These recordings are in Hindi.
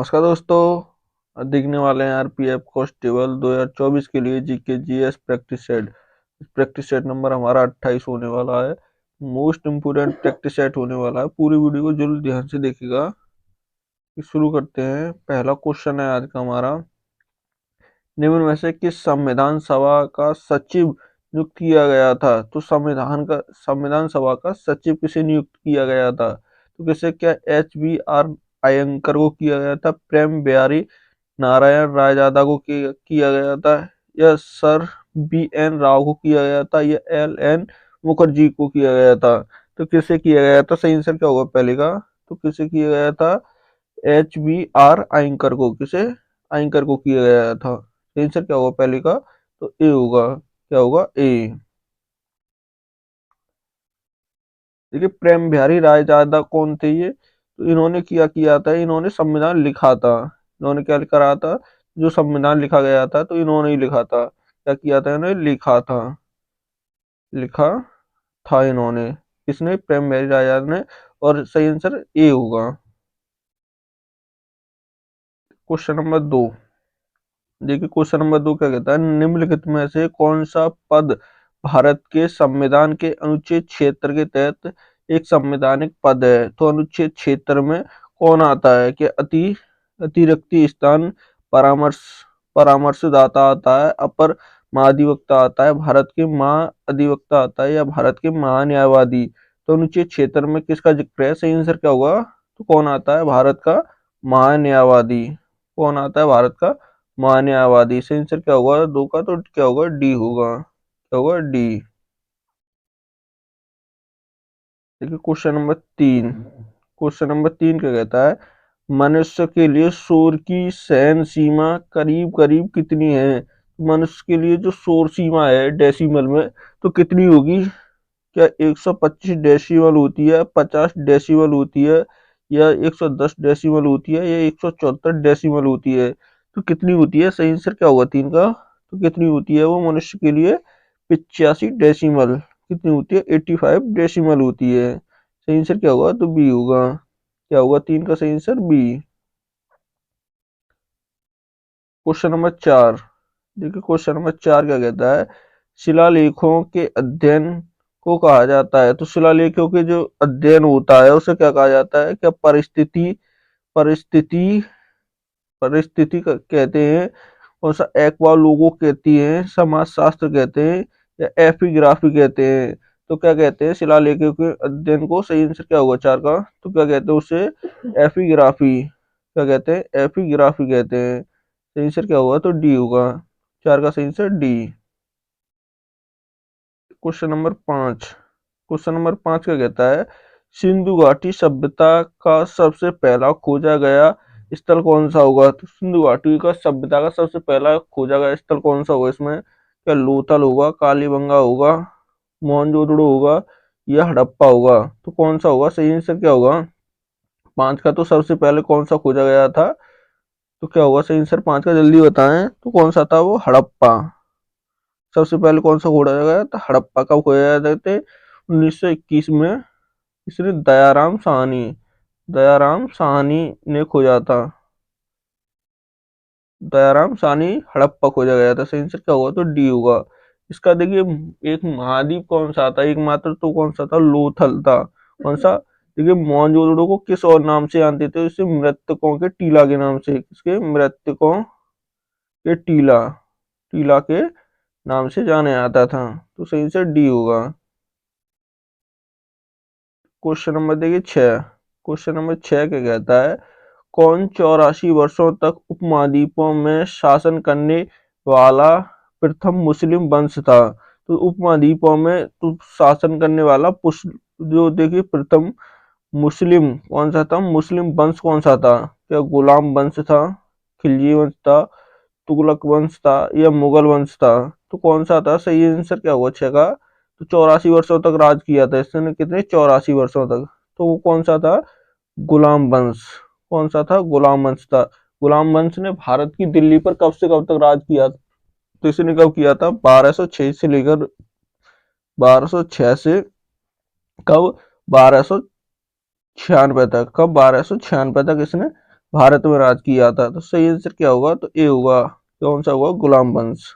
नमस्कार दोस्तों, देखने वाले हैं आरपीएफ कांस्टेबल 2024 के लिए GK GS practice set number हमारा 28 होने वाला है। मोस्ट इम्पोर्टेंट प्रैक्टिस सेट होने वाला है। पूरी वीडियो को जरूर ध्यान से देखिएगा। शुरू करते हैं। पहला क्वेश्चन है आज का हमारा, निम्न में से किस संविधान सभा का सचिव नियुक्त किया गया था? तो संविधान सभा का सचिव किसे नियुक्त किया गया था? तो किसे, क्या HBR अयंकर को किया गया था, प्रेम बिहारी नारायण रायजादा को किया गया था, या सर BN राव को किया गया था, या LN मुखर्जी को किया गया था? तो किसे किया गया था? सही आंसर क्या होगा पहले का? तो किसे किया गया था? HBR अयंकर को। किसे? अयंकर को किया गया था। आंसर क्या होगा पहले का? तो ए होगा। क्या होगा? ए। देखिए, प्रेम बिहारी रायजादा कौन थे ये? तो इन्होंने किया था, इन्होंने संविधान लिखा था। इन्होंने क्या करा था? जो संविधान लिखा गया था तो इन्होंने ही लिखा था। क्या किया था? इन्होंने लिखा था। लिखा था इन्होंने। किसने? प्रेम बिहारी रायजादा ने। और सही आंसर ए होगा। Question number 2। देखिए, क्वेश्चन नंबर 2 क्या कहता है, निम्नलिखित में से कौन सा पद भारत के संविधान के अनुच्छेद 76 के तहत एक संवैधानिक पद है? तो अनुच्छेद 76 में कौन आता है? कि अतिरिक्त स्थान परामर्श परामर्शदाता आता है, अपर महाधिवक्ता आता है, भारत के महाअधिवक्ता आता है, या भारत के महान्यायवादी? तो अनुच्छेद 76 में किसका जिक्र है? सही आंसर क्या होगा? तो कौन आता है? भारत का महान्यायवादी। कौन आता है? भारत का महान्यायवादी। सही आंसर क्या होगा दो का? तो क्या होगा? डी होगा। क्या होगा? डी। देखिए, क्वेश्चन नंबर 3 क्या कहता है, मनुष्य के लिए शोर की सहन सीमा करीब करीब कितनी है? मनुष्य के लिए जो शोर सीमा है डेसिमल में, तो कितनी होगी? क्या 125 डेसिमल होती है, 50 डेसिमल होती है, या 110 डेसिमल होती है, या 174 डेसिमल होती है? तो कितनी होती है? सही आंसर क्या होगा 3 का? तो कितनी होती है वो मनुष्य के लिए? 85 डेसिमल। कितनी होती है? 85 डेसिमल होती है। सही आंसर क्या होगा? तो बी होगा। क्या होगा 3 का सही आंसर? बी। Question number 4। देखिए, क्वेश्चन नंबर 4 क्या कहता है, शिलालेखों के अध्ययन को कहा जाता है? तो शिलालेखों के जो अध्ययन होता है उसे क्या कहा जाता है? क्या परिस्थिति कहते हैं, कौन सा एक्वा लोगो कहती हैं, समाजशास्त्र कहते हैं, या एपिग्राफी कहते हैं? तो क्या कहते हैं शिलालेखों के अध्ययन को? सही आंसर क्या होगा 4 का? तो क्या कहते हैं उसे? एपिग्राफी। क्या कहते हैं? एपिग्राफी कहते हैं। सही आंसर क्या होगा? तो डी होगा। 4 का सही आंसर डी। क्वेश्चन नंबर 5 क्या कहता है, सिंधु घाटी सभ्यता का सबसे पहला खोजा गया स्थल कौन सा होगा? तो सिंधु घाटी का सभ्यता का सबसे पहला खोजा गया स्थल कौन सा होगा इसमें? क्या लोथल होगा, कालीबंगा होगा, मोहनजोदड़ो होगा, या हड़प्पा होगा? तो कौन सा होगा? सही आंसर क्या होगा? 5 का तो सबसे पहले कौन सा खोजा गया था? तो क्या होगा सही आंसर 5 का? जल्दी बताएं। तो कौन सा था वो? हड़प्पा। सबसे पहले कौन सा खोजा गया था? हड़प्पा। कब खोजा गया था? 1921 में। इसने दयाराम साहनी ने खोजा था। दयाराम साहनी हड़प्पा खोजा गया था। सही आंसर क्या होगा? तो डी होगा। इसका देखिए, एक महाद्वीप कौन सा था एकमात्र? तो कौन सा था? लोथल था। कौन सा? देखिए, मोहनजोदड़ो को किस और नाम से जानते थे? इसे मृतकों के टीला के नाम से। किसके? मृतकों के टीला। टीला के नाम से जाना जाता था। तो सही आंसर डी होगा। क्वेश्चन नंबर देखिए 6। क्वेश्चन नंबर 6 क्या कहता है, कौन 84 वर्षों तक उपमहाद्वीपों में शासन करने वाला प्रथम मुस्लिम वंश था? तो उपमहाद्वीपों में तो शासन करने वाला जो देखिए प्रथम मुस्लिम कौन सा था? मुस्लिम वंश कौन सा था? क्या गुलाम वंश था, खिलजी वंश था, तुगलक वंश था, या मुगल वंश था? तो कौन सा था? सही आंसर क्या हुआ 6 का? तो 84 वर्षों तक राज किया था इसने। कितने? 84 वर्षों तक। तो वो कौन सा था? गुलाम वंश। कौन सा था? गुलाम वंश था। गुलाम वंश ने भारत की दिल्ली पर कब से कब तक राज किया? तो इसने कब किया था? 1206 से लेकर 1206 से कब? 1296 तक। कब? 1296 तक इसने भारत में राज किया था? तो सही आंसर क्या होगा? तो ए होगा। कौन सा होगा? गुलाम वंश।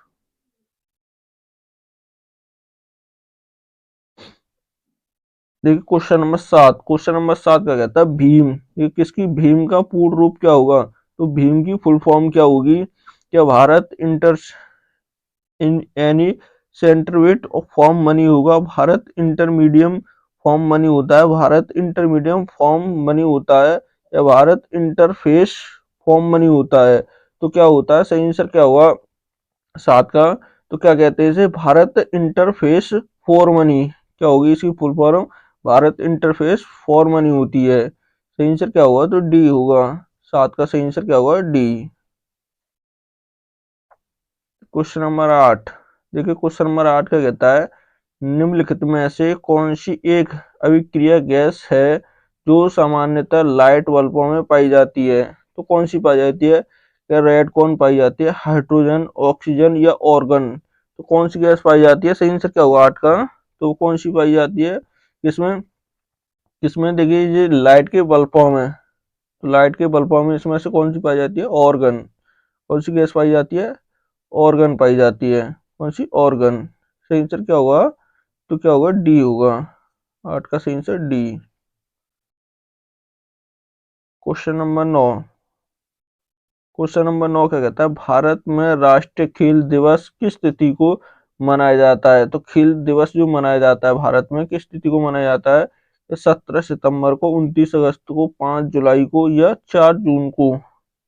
देखिए क्वेश्चन नंबर 7 का कहता है भीम, ये किसकी, भीम का पूर्ण रूप क्या होगा? तो भीम की फुल फॉर्म क्या होगी? क्या भारत इंटर इन एनी सेंटरवेट फॉर्म मनी होगा? भारत इंटरमीडियम फॉर्म मनी होता है, भारत इंटरमीडियम फॉर्म मनी होता है, या भारत इंटरफेस फॉर्म मनी होता है? तो क्या होता है? सही आंसर क्या होगा 7 का? तो क्या कहते हैं इसे? Bharat interface for money. क्या होगी इसकी full form? Bharat interface for money होती है। सही आंसर क्या होगा? तो डी होगा। 7 का सही आंसर क्या होगा? डी। Question number 8। देखिए क्वेश्चन नंबर 8 का कहता है निम्नलिखित में से कौन सी एक अभिक्रिया गैस है जो सामान्यतः लाइट बल्बों में पाई जाती है? तो कौन सी पाई जाती है? क्या रेड कौन पाई जाती है, हाइड्रोजन, ऑक्सीजन या ऑर्गन? तो कौन सी गैस पाई जाती है? सही आंसर क्या होगा 8 का? तो कौन सी पाई जाती है? किसमें? किसमें? देखिए ये लाइट के बल्बों में, तो लाइट के बल्बों में इसमें से कौन सी पाई जाती है? ऑर्गन। कौन सी गैस पाई जाती है? ऑर्गन पाई जाती है। कौन सी? ऑर्गन। सही आंसर क्या होगा? तो क्या होगा? डी होगा। 8 का सही answer D. Question number 9। Question number 9 क्या कहता है भारत में राष्ट्रीय खेल दिवस किस तिथि को मनाया जाता है? तो खेल दिवस जो मनाया जाता है भारत में किस तिथि को मनाया जाता है? 17 सितंबर को, 29 अगस्त को, 5 जुलाई को, या 4 जून को,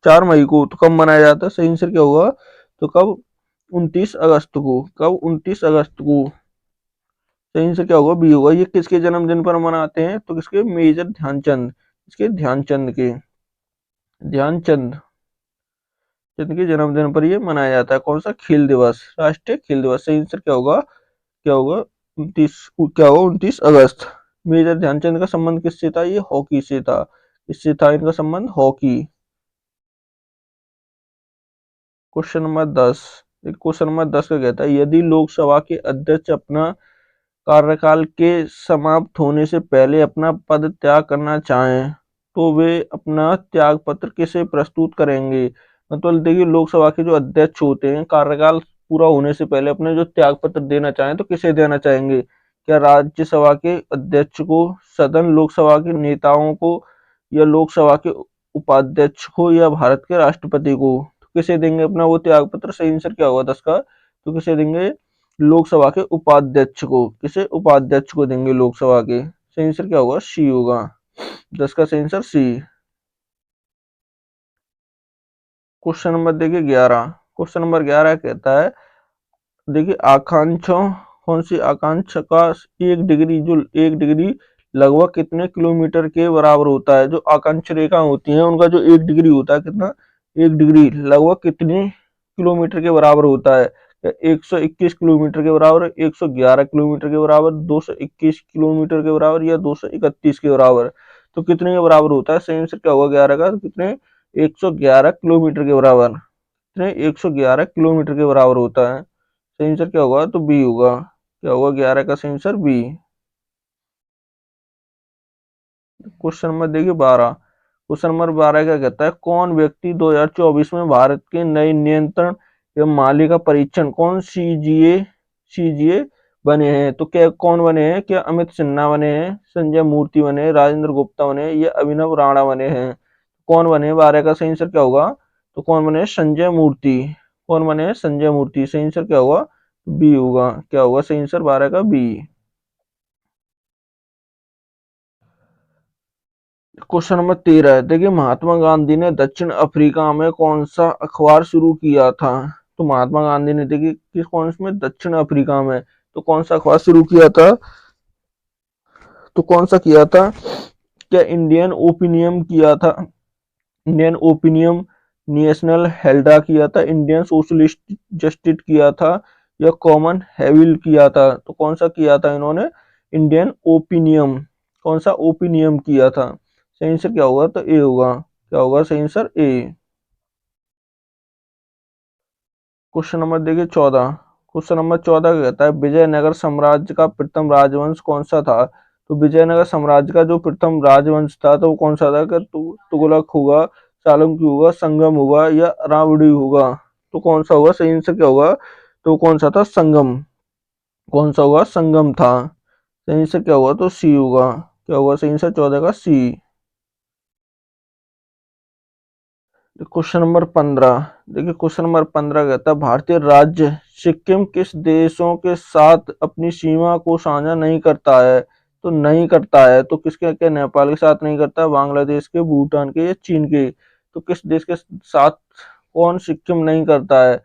4 मई को? तो कब मनाया जाता है? सही आंसर क्या होगा? तो कब? 29 अगस्त को। कब? 29 अगस्त को। सही आंसर क्या होगा? बी होगा। ये किसके जन्मदिन पर मनाते हैं? तो किसके? मेजर ध्यानचंद। इसके ध्यानचंद के, ध्यानचंद चंद के जन्मदिन पर ये मनाया जाता है। कौन सा? खेल दिवस, राष्ट्रीय खेल दिवस। सही आंसर क्या होगा? क्या होगा? 29 अगस्त। मेजर ध्यानचंद का संबंध किससे था? ये हॉकी से था। इससे था इनका संबंध? Hockey. Question number 10। Question number 10 का कहता है यदि लोकसभा के अध्यक्ष अपना कार्यकाल के समाप्त होने से पहले अपना पद त्याग करना चाहें तो वे अपना त्याग पत्र किसे प्रस्तुत करेंगे? मतलब देखिए लोकसभा के जो अध्यक्ष होते हैं कार्यकाल पूरा होने से पहले अपने जो त्याग पत्र देना चाहें तो किसे देना चाहेंगे? क्या राज्यसभा के अध्यक्ष को, सदन लोकसभा के नेताओं को, या लोकसभा के उपाध्यक्ष को, या भारत के राष्ट्रपति को? तो किसे देंगे अपना वो त्याग पत्र? सही आंसर क्या होगा 10 का? तो किसे देंगे? लोकसभा के उपाध्यक्ष को। किसे? उपाध्यक्ष को देंगे लोकसभा के। सही आंसर क्या होगा? सी होगा। 10 का सही आंसर सी। क्वेश्चन नंबर देखिए 11। क्वेश्चन नंबर 11 कहता है देखिए आकांक्षा, कौन सी आकांक्षा का 1 डिग्री, जो 1 डिग्री लगभग कितने किलोमीटर के बराबर होता है? जो आकांक्ष रेखा होती है उनका जो 1 डिग्री होता है, कितना? 1 डिग्री लगभग कितने किलोमीटर के बराबर होता है? 121 किलोमीटर के बराबर, 111 किलोमीटर के बराबर, 221 किलोमीटर के बराबर, या 231 के बराबर? तो कितने के बराबर होता है? सही आंसर क्या होगा 11 का? तो कितने? 111 किलोमीटर के बराबर। कितने? 111 किलोमीटर के बराबर होता है। सही आंसर क्या होगा? तो बी होगा। क्या होगा 11 का सही आंसर? बी। क्वेश्चन नंबर देखिए 12। क्वेश्चन नंबर 12 क्या कहता है कौन व्यक्ति 2024 में भारत के नए नियंत्रण एवं मालिका परीक्षण, कौन सीजीए बने हैं? तो क्या कौन बने हैं? क्या अमित सिन्हा बने हैं, संजय मूर्ति बने हैं, राजेंद्र गुप्ता बने हैं, या अभिनव राणा बने हैं? कौन बने हैं? 12 का सही आंसर क्या होगा? तो कौन बने हैं? संजय मूर्ति। कौन बने हैं? संजय मूर्ति। सही आंसर क्या होगा? बी होगा। क्या होगा सही आंसर 12 का? बी। क्वेश्चन नंबर 13 है देखिए महात्मा गांधी ने दक्षिण अफ्रीका में कौन सा अखबार शुरू किया था? तो महात्मा गांधी ने देखिए किस, कौन में? दक्षिण अफ्रीका में। तो कौन सा अखबार शुरू किया था? तो कौन सा किया था? क्या इंडियन ओपिनियन किया था? इंडियन ओपिनियन, नेशनल हेल्डा किया था, इंडियन सोशलिस्ट जस्टिस किया था, या कॉमन हैविल किया था? तो कौन सा किया था इन्होंने? Indian opinion. कौन सा? ओपिनियन किया था। सही आंसर क्या होगा? तो ए होगा। क्या होगा सही आंसर? ए। क्वेश्चन नंबर देखिए 14। क्वेश्चन नंबर 14 कहता है विजयनगर साम्राज्य का प्रथम राजवंश कौन सा था? तो विजयनगर साम्राज्य का जो प्रथम राजवंश था तो वो कौन सा था? तुगलक होगा। सालंकी होगा, संगम होगा या रावड़ी होगा? तो कौन सा होगा? सही आंसर क्या होगा? तो कौन सा था? संगम। कौन सा होगा? संगम था। सही आंसर क्या होगा? तो सी होगा। क्या होगा सही आंसर 14 का? सी। Question number 15। देखिए क्वेश्चन नंबर 15 कहता है भारतीय राज्य सिक्किम किस देशों के साथ अपनी सीमा को साझा नहीं करता है? तो नहीं करता है तो किसके के? नेपाल के साथ नहीं करता, बांग्लादेश के, भूटान के या चीन के? तो किस देश के साथ कौन सिक्किम नहीं करता है?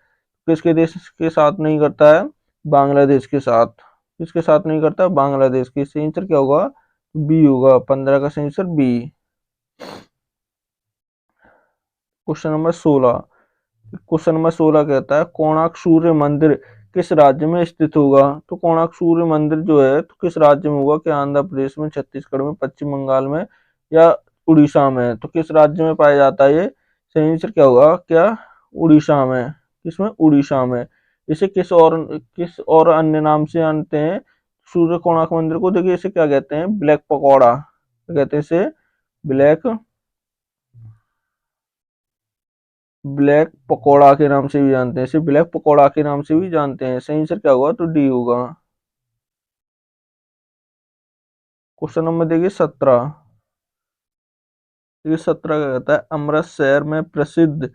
किसके देश के साथ नहीं करता है? बांग्लादेश के साथ। किसके साथ नहीं करता? बांग्लादेश के। सही आंसर क्या होगा? बी होगा। 15 का सही answer B. Question number 16। Question number 16 कहता है कोणार्क सूर्य मंदिर किस राज्य में स्थित होगा? तो कोणार्क सूर्य मंदिर जो है तो किस राज्य में होगा? क्या आंध्र प्रदेश में, छत्तीसगढ़ में, पश्चिम बंगाल में या उड़ीसा में? तो किस राज्य में पाया जाता है ये? सही आंसर क्या होगा? क्या? उड़ीसा में। किसमें? उड़ीसा में। इसे किस और अन्य नाम से जानते हैं सूर्य कोणार्क मंदिर को? देखिए इसे क्या कहते हैं? ब्लैक पकौड़ा। क्या कहते हैं इसे? ब्लैक ब्लैक पकौड़ा के नाम से भी जानते हैं। सिर्फ ब्लैक पकौड़ा के नाम से भी जानते हैं। सही आंसर क्या होगा? तो डी होगा। क्वेश्चन नंबर देखिए 17। देखिए 17 का कहता है अमृतसर में प्रसिद्ध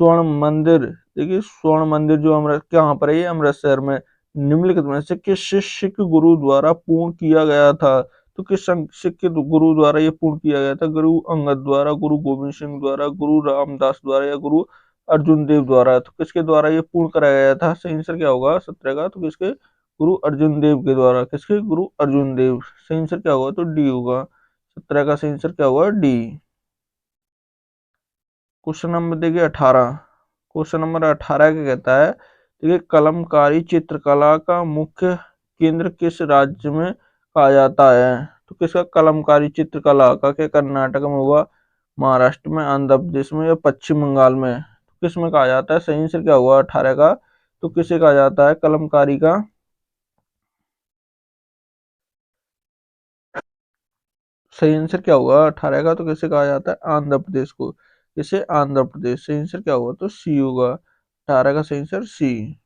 स्वर्ण मंदिर। देखिए स्वर्ण मंदिर जो अमृत कहाँ पर है? ये अमृतसर में। निम्नलिखित में से किस सिख गुरु द्वारा पूर्ण किया गया था? तो किस सिख गुरु द्वारा ये पूर्ण किया गया था? गुरु अंगद द्वारा, गुरु गोविंद सिंह द्वारा, गुरु रामदास द्वारा या गुरु अर्जुन देव द्वारा? तो किसके द्वारा ये पूर्ण कराया गया था? सही आंसर क्या होगा 17 का? तो किसके? गुरु अर्जुन देव के द्वारा। किसके? गुरु अर्जुन देव। सही आंसर क्या होगा? तो डी होगा। 17 का सही आंसर क्या होगा? डी। क्वेश्चन नंबर देखिए 18। क्वेश्चन नंबर 18 क्या कहता है? देखिए कलमकारी चित्रकला का मुख्य केंद्र किस राज्य में पाया जाता है? तो किसका? कलमकारी चित्रकला का। क्या कर्नाटक में होगा, महाराष्ट्र में, आंध्र प्रदेश में या पश्चिम बंगाल में? तो किस में कहा जाता है? सही आंसर क्या होगा 18 का? तो किसे कहा जाता है कलमकारी का? सही आंसर क्या होगा 18 का? तो किसे कहा जाता है? आंध्र प्रदेश को। किसे? आंध्र प्रदेश। सही आंसर क्या होगा? तो सी होगा। 18 का सही आंसर सी।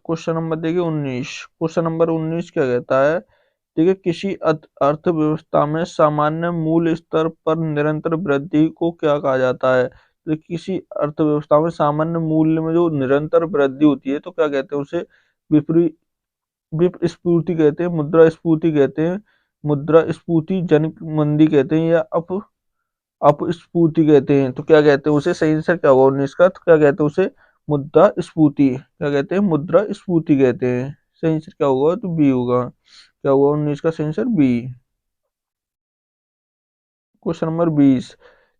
क्वेश्चन नंबर देखिए 19। क्वेश्चन नंबर 19 क्या कहता है? देखिए किसी अर्थव्यवस्था में सामान्य मूल्य स्तर पर निरंतर वृद्धि को क्या कहा जाता है? तो किसी अर्थव्यवस्था में सामान्य मूल्य में जो निरंतर वृद्धि होती है तो क्या कहते हैं उसे? विपरीत विस्फीति कहते हैं, मुद्रा स्फूर्ति कहते हैं, मुद्रा स्फूर्ति जनित मंदी कहते हैं या अपस्फूर्ति कहते हैं? तो क्या कहते हैं उसे? सही आंसर क्या होगा 19 का? तो क्या कहते हैं उसे? मुद्रा स्फूर्ति। क्या कहते हैं? मुद्रा स्फूर्ति कहते हैं। सही आंसर क्या होगा? तो बी होगा। क्या होगा 19 का सही answer? B. Question number 20।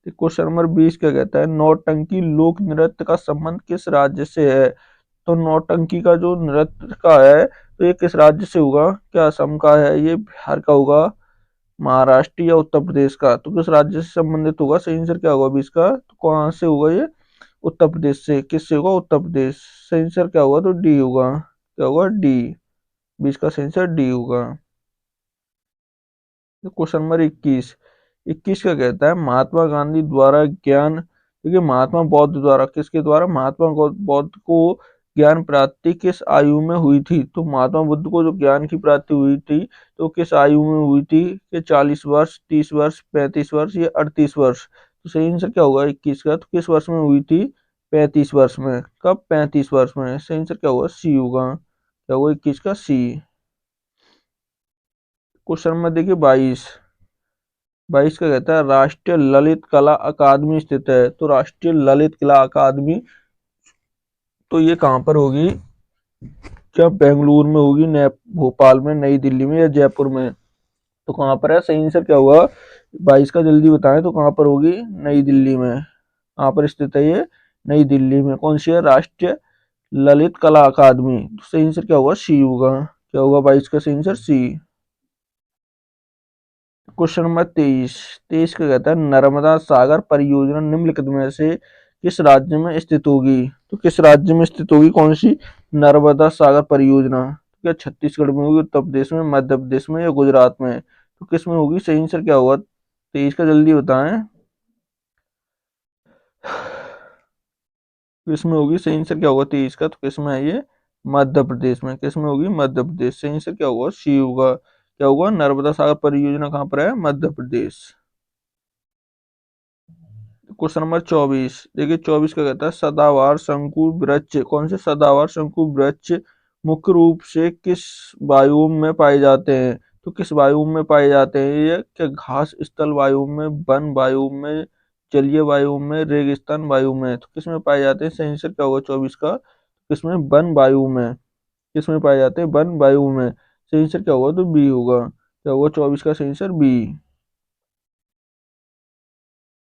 Question number 20 क्या कहता है? नौटंकी लोक नृत्य का संबंध किस राज्य से है? तो नौटंकी का जो नृत्य का है तो ये किस राज्य से होगा? क्या असम का है, ये बिहार का होगा, महाराष्ट्र या उत्तर प्रदेश का? तो किस राज्य से संबंधित होगा? सही आंसर क्या होगा 20 का? तो कहाँ से होगा ये? उत्तर प्रदेश से। किससे होगा? उत्तर प्रदेश। सही आंसर क्या होगा? तो डी होगा। क्या होगा? डी। 20 का सही आंसर डी होगा। Question number 21। 21 का कहता है महात्मा गांधी द्वारा ज्ञान। देखिए महात्मा बौद्ध द्वारा, किसके द्वारा? महात्मा बौद्ध को ज्ञान प्राप्ति किस आयु में हुई थी? तो महात्मा बुद्ध को जो ज्ञान की प्राप्ति हुई थी तो किस आयु में हुई थी? कि 40 वर्ष, 30 वर्ष, 35 वर्ष या 38 वर्ष? तो सही आंसर क्या होगा 21 का? तो किस वर्ष में हुई थी? 35 वर्ष में। कब? 35 वर्ष में। सही आंसर क्या होगा? सी होगा। क्या होगा 21 का? सी। क्वेश्चन नंबर देखिए 22। 22 का कहता है राष्ट्रीय ललित कला अकादमी स्थित है। तो राष्ट्रीय ललित कला अकादमी तो ये कहाँ पर होगी? क्या बेंगलुरु में होगी, भोपाल में, नई दिल्ली में या जयपुर में? तो कहाँ पर है? सही आंसर क्या होगा 22 का? जल्दी बताएं तो कहाँ पर होगी? नई दिल्ली में। कहाँ पर स्थित है ये? नई दिल्ली में। कौन सी है? राष्ट्रीय ललित कला अकादमी। तो सही आंसर क्या होगा? सी होगा। क्या होगा 22 का सही आंसर? सी। Question number 23। 23 का कहता है नर्मदा सागर परियोजना निम्नलिखित में से किस राज्य में स्थित होगी? तो किस राज्य में स्थित होगी कौन सी नर्मदा सागर परियोजना? क्या छत्तीसगढ़ में होगी, उत्तर प्रदेश में, मध्य प्रदेश में या गुजरात में? तो किस में होगी? सही आंसर क्या होगा? 23 का जल्दी बताएं। किसमें होगी? सही आंसर क्या होगा 23 का? तो किसमें है ये? मध्य प्रदेश में। किसमें होगी? मध्य प्रदेश। सही आंसर क्या होगा? सी होगा। क्या होगा? नर्मदा सागर परियोजना कहाँ पर है? मध्य प्रदेश। क्वेश्चन नंबर 24 देखिए, 24 का कहता है सदाबहार शंकु वृक्ष, कौन से सदाबहार शंकु वृक्ष मुख्य रूप से किस वायुओं में पाए जाते हैं? तो किस वायु में पाए जाते हैं ये? क्या घास स्थल वायु में, वन वायु में, जलीय वायु में, रेगिस्तान वायु में? तो किस में पाए जाते हैं? सही आंसर क्या होगा 24 का? किसमें? वन वायु में। किस में पाए जाते हैं? वन वायु में। सही आंसर क्या होगा? तो बी होगा। क्या होगा 24 का सही आंसर? बी।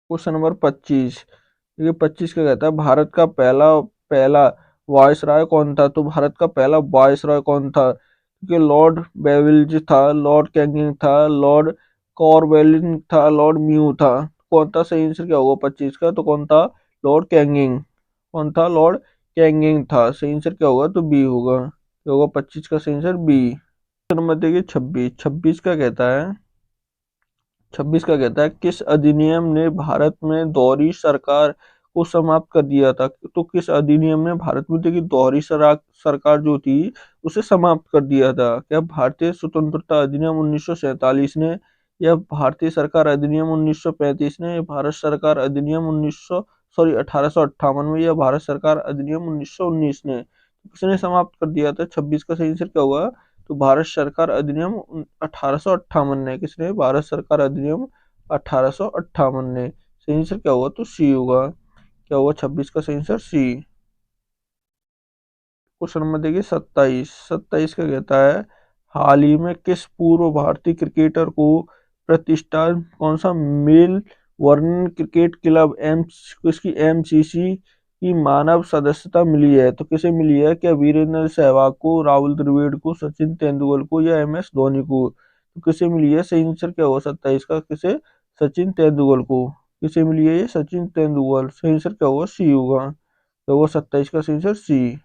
क्वेश्चन नंबर 25 देखिए, 25 का कहता है भारत का पहला पहला वायसराय कौन था? तो भारत का पहला वायसराय कौन था? क्योंकि लॉर्ड बेविल्ज था, लॉर्ड कैनिंग था, लॉर्ड कॉर्नवालिस था, लॉर्ड म्यू था। कौन था? सही आंसर क्या होगा 25 का? तो कौन था? Lord Canning. कौन था? लॉर्ड कैनिंग था। सही आंसर क्या होगा? तो बी होगा। क्या होगा 25 का सही आंसर? बी। नंबर देखिए 26, 26 का कहता है, 26 का कहता है किस अधिनियम ने भारत में दोहरी सरकार को समाप्त कर दिया था? तो किस अधिनियम ने भारत में देखिए दोहरी सरकार जो थी उसे समाप्त कर दिया था? क्या भारतीय स्वतंत्रता अधिनियम 1947 ने, या भारतीय सरकार अधिनियम 1935 ने, या भारत सरकार अधिनियम 1900 सॉरी 1858 में, या भारत सरकार अधिनियम 1919 ने? किसने समाप्त कर दिया था? 26 का सही आंसर क्या होगा? तो भारत सरकार अधिनियम 1858 ने। किसने? भारत सरकार अधिनियम 1858 ने। सही आंसर क्या होगा? तो सी होगा। क्या होगा 26 का सही आंसर? सी। क्वेश्चन नंबर देखिए 27, 27 का कहता है हाल ही में किस पूर्व भारतीय क्रिकेटर को प्रतिष्ठान कौन सा मेल वर्न क्रिकेट क्लब एम किसकी एमसीसी की मानव सदस्यता मिली है? तो किसे मिली है? क्या वीरेंद्र सहवाग को, राहुल द्रविड़ को, सचिन तेंदुलकर को, या एम एस धोनी को? तो किसे मिली है? सही आंसर क्या होगा 27 का? किसे? सचिन तेंदुलकर को। किसे मिली है ये? सचिन तेंदुलकर। सही आंसर क्या होगा? सी होगा। तो वो 27 का सही आंसर सी।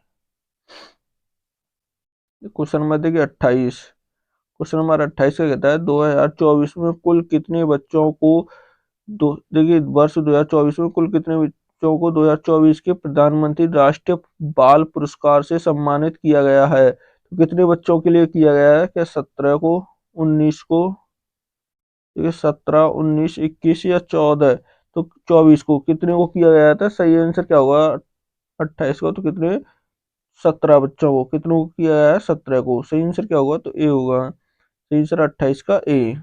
क्वेश्चन नंबर देखिए 28, क्वेश्चन नंबर 28 का कहता है 2024 में कुल कितने बच्चों को देखिए वर्ष 2024 में कुल कितने बच्चों को 2024 के प्रधानमंत्री राष्ट्रीय बाल पुरस्कार से सम्मानित किया गया है? तो कितने बच्चों के लिए किया गया है? क्या 17 को, 19 को, देखिए 17, 19, 21 या 14? तो 24 को। कितने को किया गया था? सही आंसर क्या होगा 28 को? तो कितने? 17 बच्चों को। कितनों को किया है? 17 को। सही आंसर क्या होगा? तो ए होगा। सही आंसर 28 का ए।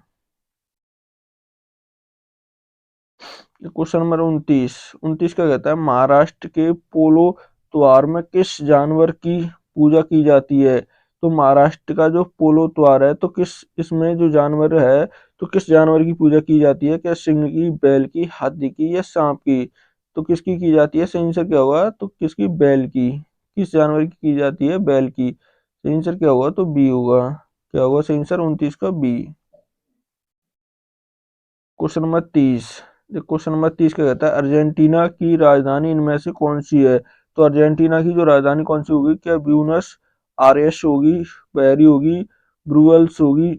क्वेश्चन नंबर 29, 29 का कहता है महाराष्ट्र के पोलो त्योहार में किस जानवर की पूजा की जाती है? तो महाराष्ट्र का जो पोलो त्योहार है, तो किस इसमें जो जानवर है, तो किस जानवर की पूजा की जाती है? क्या सिंह की, बैल की, हाथी की, या सांप की? तो किसकी की जाती है? सही आंसर क्या होगा? तो किसकी? बैल की। किस जानवर की जाती है? बैल की। सही आंसर क्या होगा? तो बी होगा। क्या होगा सही आंसर 29 का? B. Question number 30, question number 30 का कहता है अर्जेंटीना की राजधानी इनमें से कौन सी है? तो अर्जेंटीना की जो राजधानी कौन सी होगी? क्या ब्यूनस आयरेस होगी, बैरी होगी, ब्रुअल्स होगी,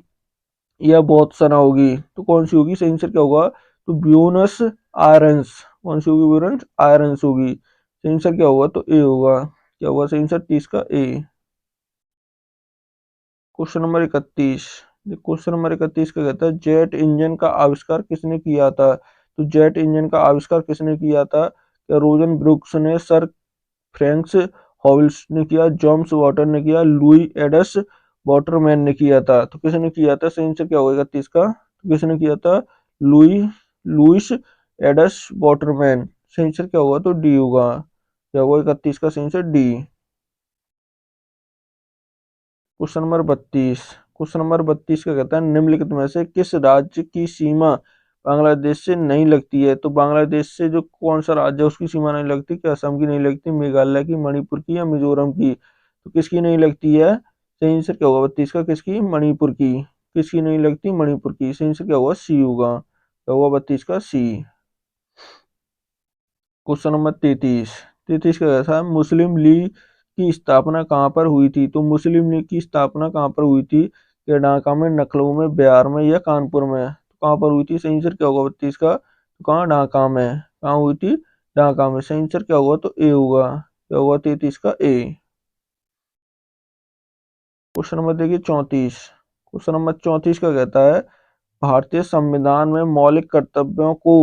या बोत्सवाना होगी? तो कौन सी होगी? सही आंसर क्या होगा? तो ब्यूनस आयरन्स। कौन सी होगी? ब्यूनस आयरन्स होगी। सही आंसर क्या होगा? तो ए होगा। क्या होगा सही आंसर 30 का? A. Question number 31, question number 31 का कहता है जेट इंजन का आविष्कार किसने किया था? तो जेट इंजन का आविष्कार किसने किया था? क्या रोजन ब्रुक्स ने, सर फ्रैंक्स हॉविल्स ने किया, जेम्स वाटर ने किया, लुई एडस वाटरमैन ने किया था? तो किसने किया था? सही आंसर क्या होगा 31 का? तो किसने किया था? Louis Lewis Edson Waterman. सही आंसर क्या होगा? तो डी होगा। क्या होगा 31 का सही answer? D. Question number 32, question number 32 का कहता है निम्नलिखित में से किस राज्य की सीमा बांग्लादेश से नहीं लगती है? तो बांग्लादेश से जो कौन सा राज्य है उसकी सीमा नहीं लगती? क्या असम की नहीं लगती, मेघालय की, मणिपुर की, या मिजोरम की? तो किसकी नहीं लगती है? सही आंसर क्या होगा 32 का? किसकी? मणिपुर की। किसकी नहीं लगती? मणिपुर की। सही आंसर क्या होगा? सी होगा। क्या होगा 32 का? सी। क्वेश्चन नंबर 33, 33 का कैसा है मुस्लिम लीग की स्थापना कहाँ पर हुई थी? तो मुस्लिम लीग की स्थापना कहाँ पर हुई थी? क्या ढाका में, लखनऊ में, बिहार में, या कानपुर में? कहाँ पर हुई थी? सही आंसर क्या होगा 32 का? तो कहाँ? ढाका में। कहाँ हुई थी? ढाका में। सही आंसर क्या होगा? तो ए होगा। क्या होगा 33 का? ए। क्वेश्चन नंबर देखिए 34। क्वेश्चन नंबर 34 का कहता है भारतीय संविधान में मौलिक कर्तव्यों को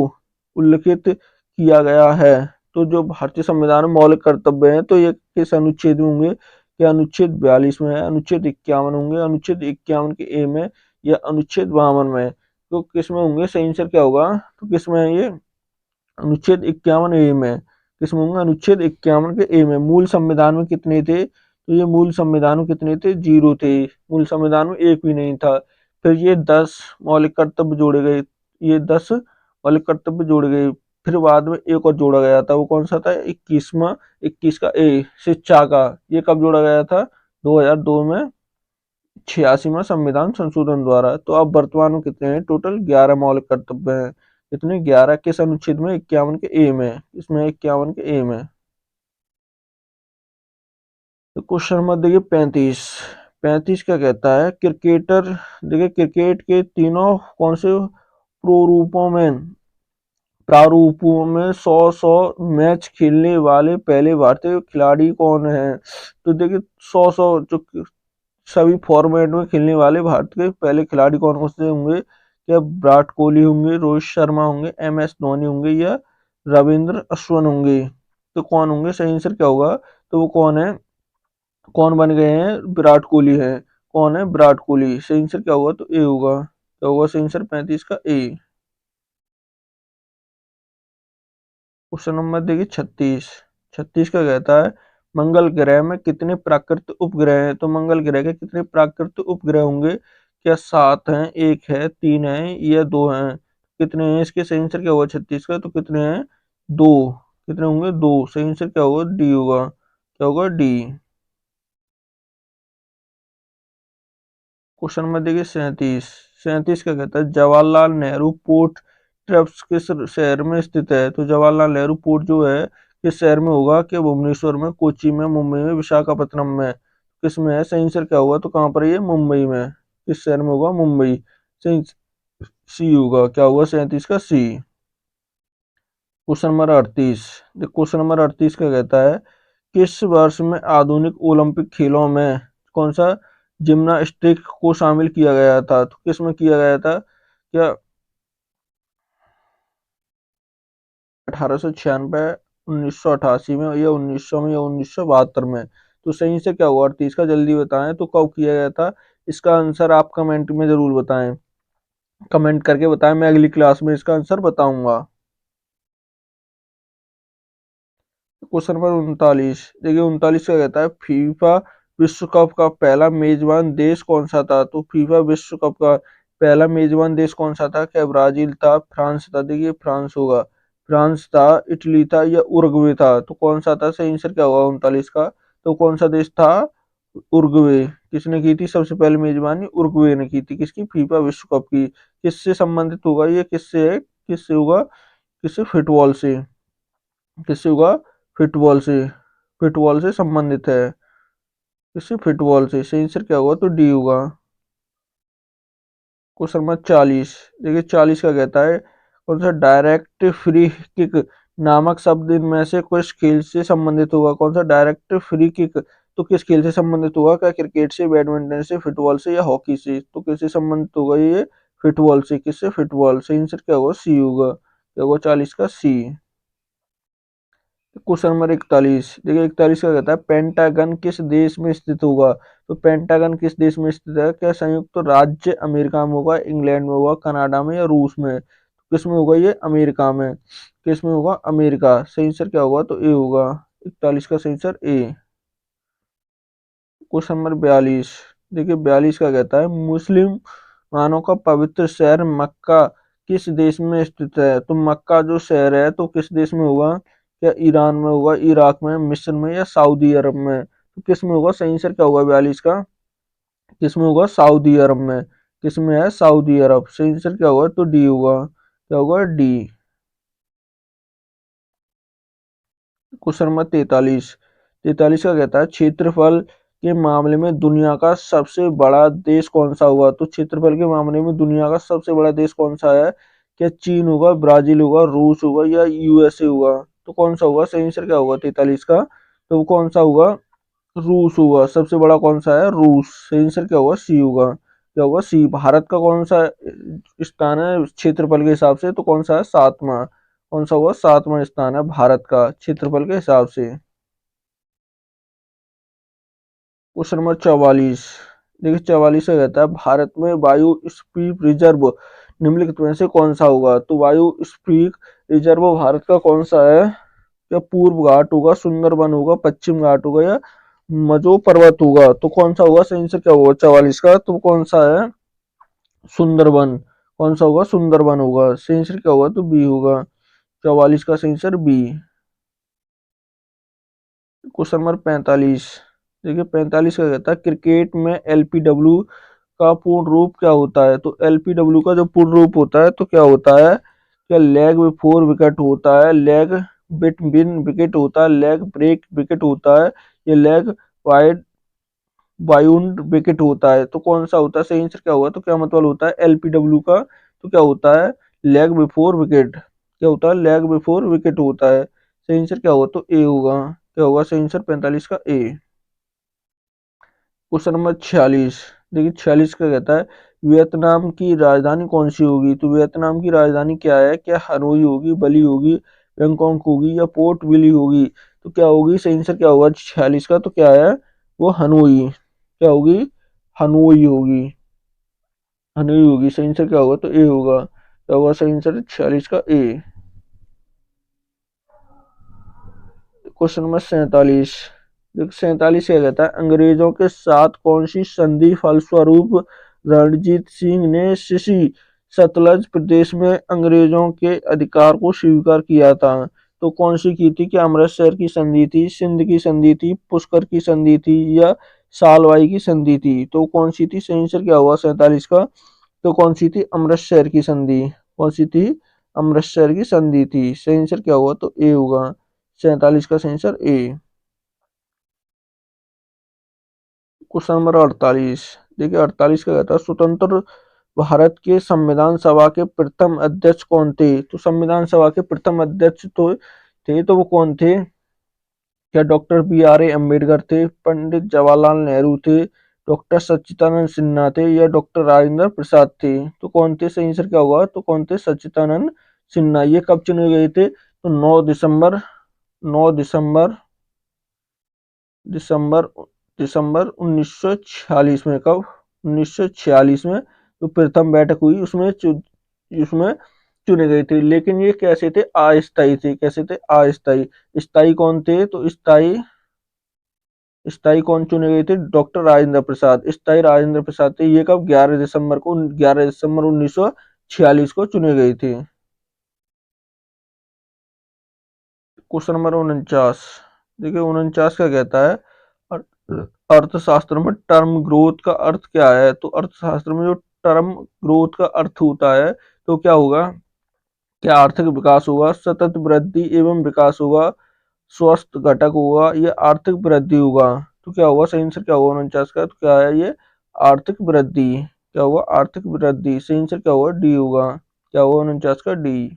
उल्लिखित किया गया है। तो जो भारतीय संविधान में मौलिक कर्तव्य हैं तो ये किस अनुच्छेद में होंगे? क्या अनुच्छेद 42 में है, अनुच्छेद 51 होंगे, अनुच्छेद 51 के ए में, या अनुच्छेद 52 में? तो किस में होंगे? सही आंसर क्या होगा? तो किस में है ये? अनुच्छेद 51 ए में। किसमें होंगे? अनुच्छेद 51 के ए में। मूल संविधान में कितने थे? तो ये मूल संविधान में कितने थे? 0 थे। मूल संविधान में एक भी नहीं था। फिर ये 10 मौलिक कर्तव्य जोड़े गए। ये 10 मौलिक कर्तव्य जोड़े गए। फिर बाद में एक और जोड़ा गया था, वो कौन सा था? 21वां। 21 का ए, शिक्षा का। ये कब जोड़ा गया था? 2002 में 86वां संविधान संशोधन द्वारा। तो अब वर्तमान में कितने हैं? टोटल 11 मौलिक कर्तव्य हैं। कितने? 11। किस अनुच्छेद में? 51 के ए में। इसमें 51 के ए में। तो क्वेश्चन नंबर देखिए 35। 35 क्या कहता है? क्रिकेटर, देखिए क्रिकेट के तीनों कौन से प्रारूपों में 100 मैच खेलने वाले पहले भारतीय खिलाड़ी कौन है? तो देखिए 100 जो सभी फॉर्मेट में खेलने वाले भारत के पहले खिलाड़ी कौन कौन से होंगे? क्या विराट कोहली होंगे, रोहित शर्मा होंगे, एम एस धोनी होंगे, या रविंद्र अश्विन होंगे? तो कौन होंगे? सही आंसर क्या होगा? तो वो कौन है? कौन बन गए हैं? विराट कोहली है। कौन है? विराट कोहली। सही आंसर क्या होगा? तो ए होगा। क्या होगा सही आंसर? 35 का ए। क्वेश्चन नंबर देखिए 36। 36 का कहता है मंगल ग्रह में कितने प्राकृतिक उपग्रह हैं? तो मंगल ग्रह के कितने प्राकृतिक उपग्रह होंगे? क्या 7 हैं, 1 है, 3 है, या 2 हैं? कितने हैं? इसके सही आंसर क्या होगा 36 का? तो कितने हैं? 2। कितने होंगे? 2। सही आंसर क्या होगा? डी होगा। क्या होगा? डी। क्वेश्चन नंबर देखिए 37। 37 का कहता है जवाहरलाल नेहरू पोर्ट ट्रस्ट किस शहर में स्थित है? तो जवाहरलाल नेहरू पोर्ट जो है किस शहर में होगा? कि भुवनेश्वर में, कोच्चि में, मुंबई में, विशाखापत्तनम में? किस में है? सही आंसर क्या होगा? तो कहाँ पर है ये? मुंबई में। किस शहर में होगा? मुंबई। सही सी होगा। क्या होगा 37 का? C. Question number 38। Question number 38 का कहता है किस वर्ष में आधुनिक ओलंपिक खेलों में कौन सा जिम्नास्टिक को शामिल किया गया था? तो किस में किया गया था? क्या 1896, 1988 में, या 1900 में, या 1972 में? तो सही से क्या हुआ 38 का? जल्दी बताएं तो कब किया गया था? इसका आंसर आप कमेंट में जरूर बताएं। कमेंट करके बताएं, मैं अगली क्लास में इसका आंसर बताऊंगा। Question number 39। देखिए 39 का कहता है फीफा विश्व कप का पहला मेजबान देश कौन सा था? तो फीफा विश्व कप का पहला मेजबान देश कौन सा था? क्या ब्राजील था, फ्रांस था? देखिए फ्रांस होगा। फ्रांस था, इटली था, या उरुग्वे था? तो कौन सा था? सही आंसर क्या होगा 39 का? तो कौन सा देश था? उरुग्वे। किसने की थी सबसे पहले मेजबानी? उरुग्वे ने की थी। किसकी? फीफा विश्व कप की। किससे संबंधित होगा ये? किससे है? किससे होगा? किससे? फुटबॉल से। किससे होगा? फुटबॉल से। फुटबॉल से संबंधित है। किससे? फुटबॉल से। सही आंसर क्या होगा? तो डी होगा। Question number 40। देखिए 40 का कहता है कौन सा डायरेक्ट फ्री किक नामक शब्द इनमें से किस खेल से संबंधित होगा? कौन सा डायरेक्ट फ्री किक तो किस खेल से संबंधित होगा? क्या क्रिकेट से, बैडमिंटन से, फुटबॉल से, या हॉकी से? तो किससे संबंधित होगा ये? फुटबॉल से। किससे? फुटबॉल। सही आंसर क्या होगा? सी होगा। क्या होगा 40 का? सी। Question number 41। देखिए 41 का कहता है पेंटागन किस देश में स्थित होगा? तो पेंटागन किस देश में स्थित है? क्या संयुक्त राज्य अमेरिका में होगा, इंग्लैंड में होगा, कनाडा में, या रूस में? तो किस में होगा ये? अमेरिका में। किस में होगा? अमेरिका। सही आंसर क्या होगा? तो ए होगा। 41 का सही आंसर ए। Question number 42। देखिए 42 का कहता है मुस्लिम मानव का पवित्र शहर मक्का किस देश में स्थित है? तो मक्का जो शहर है तो किस देश में होगा? क्या ईरान में होगा, इराक में, मिस्र में, या सऊदी अरब में? तो किस में होगा? सही आंसर क्या होगा 42 का? किस में होगा? सऊदी अरब में। किस में है? सऊदी अरब। सही आंसर क्या होगा? तो डी होगा। क्या होगा? डी। Question number 43। 43 का कहता है क्षेत्रफल के मामले में दुनिया का सबसे बड़ा देश कौन सा होगा? तो क्षेत्रफल के मामले में दुनिया का सबसे बड़ा देश कौन सा है? क्या चीन होगा, ब्राजील होगा, रूस होगा या यूएसए होगा? तो कौन सा होगा? सही आंसर क्या होगा 43 का? तो कौन सा होगा? रूस होगा। सबसे बड़ा कौन सा है? रूस। सही आंसर क्या होगा? सी होगा। क्या होगा? सी। भारत का कौन सा स्थान है क्षेत्रफल के हिसाब से? तो कौन सा है? सातवां। कौन सा होगा? सातवां स्थान है भारत का क्षेत्रफल के हिसाब से। Question number 44। देखिए 44 का कहता है भारत में वायु स्फीप रिजर्व निम्नलिखित में से कौन सा होगा? तो वायु स्फीप रिजर्व भारत का कौन सा है? क्या पूर्व घाट होगा, सुंदरबन होगा, पश्चिम घाट होगा या मजो पर्वत होगा? तो कौन सा होगा? सही आंसर क्या होगा 44 का? तो कौन सा है? सुंदरबन। कौन सा होगा? सुंदरबन होगा। सही आंसर क्या होगा? तो बी होगा। 44 का सही आंसर बी। Question number 45। देखिए 45 का कहता है क्रिकेट में एलपीडब्ल्यू का पूर्ण रूप क्या होता है? तो एलपीडब्ल्यू का जो पूर्ण रूप होता है तो क्या होता है? क्या लेग बिफोर विकेट होता है, लेग बिटवीन विकेट होता है, लेग ब्रेक विकेट होता है, ये लेग वाइड बाउंड विकेट होता है? तो कौन सा होता है? सही आंसर क्या होगा? तो क्या मतलब होता है एलपीडब्ल्यू का? तो क्या होता है? Leg before wicket. क्या होता है? लेग बिफोर विकेट होता है। सही आंसर क्या होगा? तो ए होगा। क्या होगा सही आंसर 45 का? ए। Question number 46। देखिए 46 का कहता है वियतनाम की राजधानी कौन सी होगी? तो वियतनाम की राजधानी क्या है? क्या हनोई होगी, बली होगी, बैंकॉक होगी या पोर्ट विली होगी? तो क्या होगी? सही आंसर क्या होगा 46 का? तो क्या है? वो हनोई। क्या होगी? हनोई होगी। हनोई होगी। सही आंसर क्या होगा? तो ए होगा। क्या होगा सही आंसर 46 का? ए। Question number 47। देखो 47 क्या कहता है अंग्रेजों के साथ कौन सी संधि फलस्वरूप रणजीत सिंह ने सिसी सतलज प्रदेश में अंग्रेजों के अधिकार को स्वीकार किया था? तो कौन सी की थी? क्या अमृतसर की संधि थी, सिंध की संधि थी, पुष्कर की संधि थी या सालवाई की संधि थी? तो कौन सी थी? सही आंसर क्या हुआ 47 का? तो कौन सी थी? अमृतसर की संधि। कौन सी थी? अमृतसर की संधि थी। सही आंसर क्या हुआ? तो ए होगा। 47 का सही आंसर ए। Question number 48। देखिए 48 का कहता है स्वतंत्र भारत के संविधान सभा के प्रथम अध्यक्ष कौन थे? तो संविधान सभा के प्रथम अध्यक्ष तो वो कौन थे? क्या doctor B R A Ambedkar थे, पंडित जवाहरलाल नेहरू थे, डॉक्टर सच्चिदानंद सिन्हा थे या डॉक्टर राजेंद्र प्रसाद थे? तो कौन थे? सही आंसर क्या होगा? तो कौन थे? सच्चिदानंद सिन्हा। ये कब चुने गए थे? तो 9 दिसंबर दिसंबर 1946 में। कब? 1946 में जो प्रथम बैठक हुई उसमें चुने गए थे। लेकिन ये कैसे थे? अस्थायी थे। कैसे थे? अस्थायी। स्थायी कौन थे? तो स्थायी स्थायी कौन चुने गए थे? डॉक्टर राजेंद्र प्रसाद। स्थायी राजेंद्र प्रसाद थे। ये कब? 11 दिसंबर 1946 को चुने गए थे। Question number 49। देखिए 49 का कहता है अर्थशास्त्र में टर्म ग्रोथ का अर्थ क्या है? तो अर्थशास्त्र में जो टर्म ग्रोथ का अर्थ होता है तो क्या होगा? क्या आर्थिक विकास होगा, सतत वृद्धि एवं विकास होगा, स्वस्थ घटक होगा या आर्थिक वृद्धि होगा? तो क्या होगा? सही आंसर क्या होगा 49 का? तो क्या है ये? आर्थिक वृद्धि। क्या होगा? आर्थिक वृद्धि। सही आंसर क्या होगा? डी होगा। क्या होगा 49 का? D.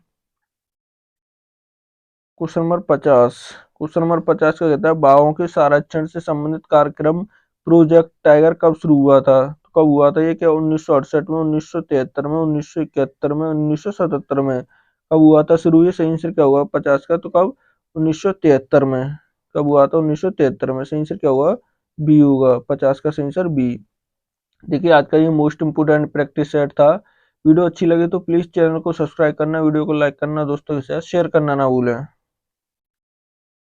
Question number 50। Question number 50 का कहता है बाघों के संरक्षण से संबंधित कार्यक्रम प्रोजेक्ट टाइगर कब शुरू हुआ था? तो कब हुआ था ये? क्या 1968 में, 1973 में, 1971 में, 1977 में? कब हुआ था शुरू? ये सही आंसर क्या होगा 50 का? तो कब? 1973 में। कब हुआ था? 1973 में। सही आंसर क्या होगा? बी होगा। 50 का सही आंसर बी। देखिए आज का ये मोस्ट इंपोर्टेंट प्रैक्टिस सेट था। वीडियो अच्छी लगे तो प्लीज चैनल को सब्सक्राइब करना, वीडियो को लाइक करना, दोस्तों के साथ शेयर करना ना भूलें।